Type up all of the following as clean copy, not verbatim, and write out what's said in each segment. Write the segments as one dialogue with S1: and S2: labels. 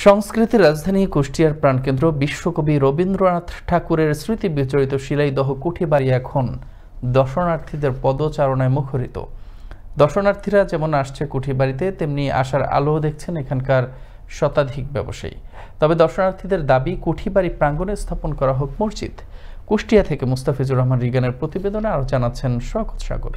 S1: সংস্কৃতির রাজধানী কুষ্টিয়ার প্রাণকেন্দ্র বিশ্বকবি রবীন্দ্রনাথ ঠাকুরের স্মৃতি বিজড়িত শিলাইদহ কুঠিবাড়ি এখন দর্শনার্থীদের পদচারণায় মুখরিত। দর্শনার্থীরা যেমন আসছে কুঠিবাড়িতে, তেমনি আসার আলো দেখছেন এখানকার শতাধিক ব্যবসায়ী। তবে দর্শনার্থীদের দাবি কুঠিবাড়ি প্রাঙ্গণে স্থাপন করা হোক মসজিদ। কুষ্টিয়া থেকে মুস্তাফিজুর রহমান রিগানের প্রতিবেদনে আরও জানাচ্ছেন শওকত সাগর।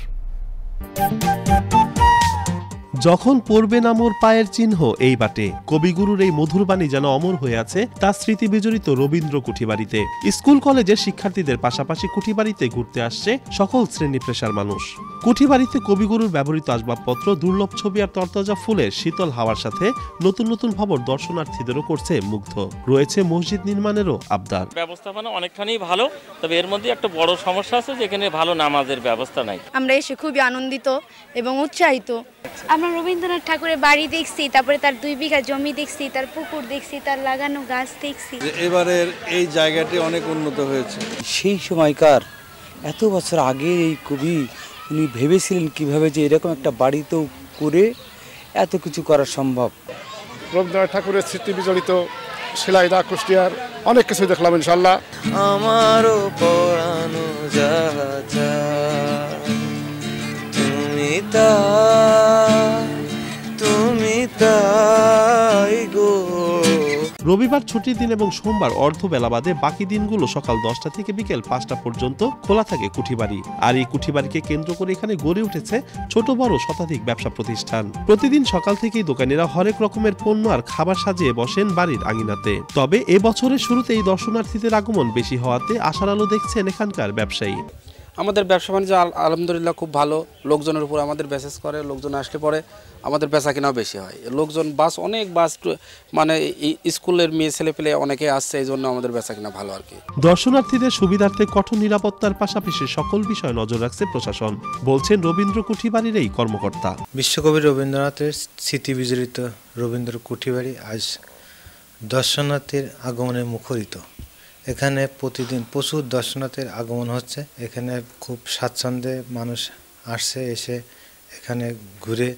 S2: যখন পড়বে না মোর পায়ের চিহ্ন এই বাটে, কবিগুরুর এই মধুর বাণী যেন অমর হয়ে আছে তার স্মৃতি বিজড়িত রবীন্দ্র কুঠিবাড়িতে। স্কুল কলেজের শিক্ষার্থীদের পাশাপাশি কুঠিবাড়িতে ঘুরতে আসছে সকল শ্রেণী পেশার মানুষ। কুঠিবাড়িতে কবিগুরুর ব্যবহৃত আসবাবপত্র, দুর্লভ ছবি আর তরতাজা ফুলের শীতল হাওয়ার সাথে নতুন নতুন ভবন দর্শনার্থীদেরও করছে মুগ্ধ। রয়েছে মসজিদ নির্মাণেরও আবদার।
S3: ব্যবস্থাপনা অনেকখানি ভালো, তবে এর মধ্যে একটা বড় সমস্যা আছে, যেখানে ভালো নামাজের ব্যবস্থা নাই।
S4: আমরা এসে খুবই আনন্দিত এবং উৎসাহিত।
S5: আমরা রবীন্দ্রনাথ ঠাকুরের বাড়ি দেখছি, তারপরে তার 2 বিঘা জমি দেখছি, তার পুকুর দেখছি, তার লাগানো গাছ দেখছি।
S6: এবারের এই জায়গাটি অনেক উন্নত হয়েছে।
S7: সেই সময়কার এত বছর আগে এই কবি উনি ভেবেছিলেন কিভাবে যে এরকম একটা বাড়িতেও করে এত কিছু করা সম্ভব।
S8: রবীন্দ্রনাথ ঠাকুরের স্মৃতি বিজড়িত শিলাইদহ কুষ্টিয়ার অনেক কিছু দেখলাম ইনশাল্লাহ।
S9: আমারও পরানো যাহা তুমি তাই গো।
S2: রবিবার ছুটির দিন এবং সোমবার অর্ধবেলা বাদে বাকি দিনগুলো সকাল 10টা থেকে বিকেল 5টা পর্যন্ত খোলা থাকে কুঠিবাড়ি। আর এই কুঠিবাড়িকে কেন্দ্র করে এখানে গড়ে উঠেছে ছোট বড় শতাধিক ব্যবসা প্রতিষ্ঠান। প্রতিদিন সকাল থেকেই দোকানিরা হরেক রকমের পণ্য আর খাবার সাজিয়ে বসেন বাড়ির আঙিনাতে। তবে এবছরের শুরুতেই দর্শনার্থীদের আগমন বেশি হওয়াতে আশার আলো দেখছেন এখানকার ব্যবসায়ী।
S10: আমাদের ব্যবসা বাণিজ্য আলহামদুলিল্লাহ খুব ভালো। লোকজনের উপর আমাদের মেসেজ করে, লোকজন আসলে পরে আমাদের বেচা কেনাও বেশি হয়। লোকজন অনেক বাস মানে স্কুলের মেয়ে ছেলে পেলে অনেকে আসছে, এই জন্য আমাদের বেচা কেনা ভালো আর কি।
S2: দর্শনার্থীদের সুবিধার্থে কঠোর নিরাপত্তার পাশাপাশি সকল বিষয় নজর রাখছে প্রশাসন, বলছেন রবীন্দ্র কুঠিবাড়ির এই কর্মকর্তা।
S11: বিশ্বকবি রবীন্দ্রনাথের স্মৃতি বিজড়িত রবীন্দ্র কুঠিবাড়ি আজ দর্শনার্থীর আগমনে মুখরিত। এখানে প্রতিদিন প্রচুর দর্শনার্থীর আগমন হচ্ছে। এখানে খুব স্বাচ্ছন্দ্যে মানুষ আসছে, এসে এখানে ঘুরে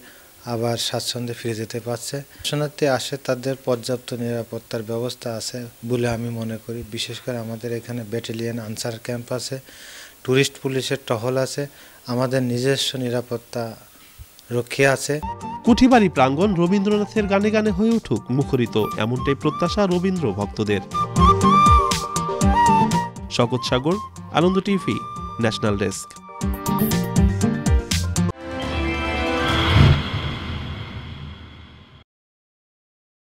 S11: আবার স্বাচ্ছন্দ্যে ফিরে যেতে পারছে। দর্শনার্থী আসে, তাদের পর্যাপ্ত নিরাপত্তার ব্যবস্থা আছে বলে আমি মনে করি। বিশেষ করে আমাদের এখানে ব্যাটালিয়ন আনসার ক্যাম্প আছে, টুরিস্ট পুলিশের টহল আছে, আমাদের নিজস্ব নিরাপত্তা রক্ষী আছে।
S2: কুঠিবাড়ি প্রাঙ্গণ রবীন্দ্রনাথের গানে গানে হয়ে উঠুক মুখরিত, এমনটাই প্রত্যাশা রবীন্দ্র ভক্তদের। শওকত সাগর, আনন্দ টিভি, ন্যাশনাল ডেস্ক।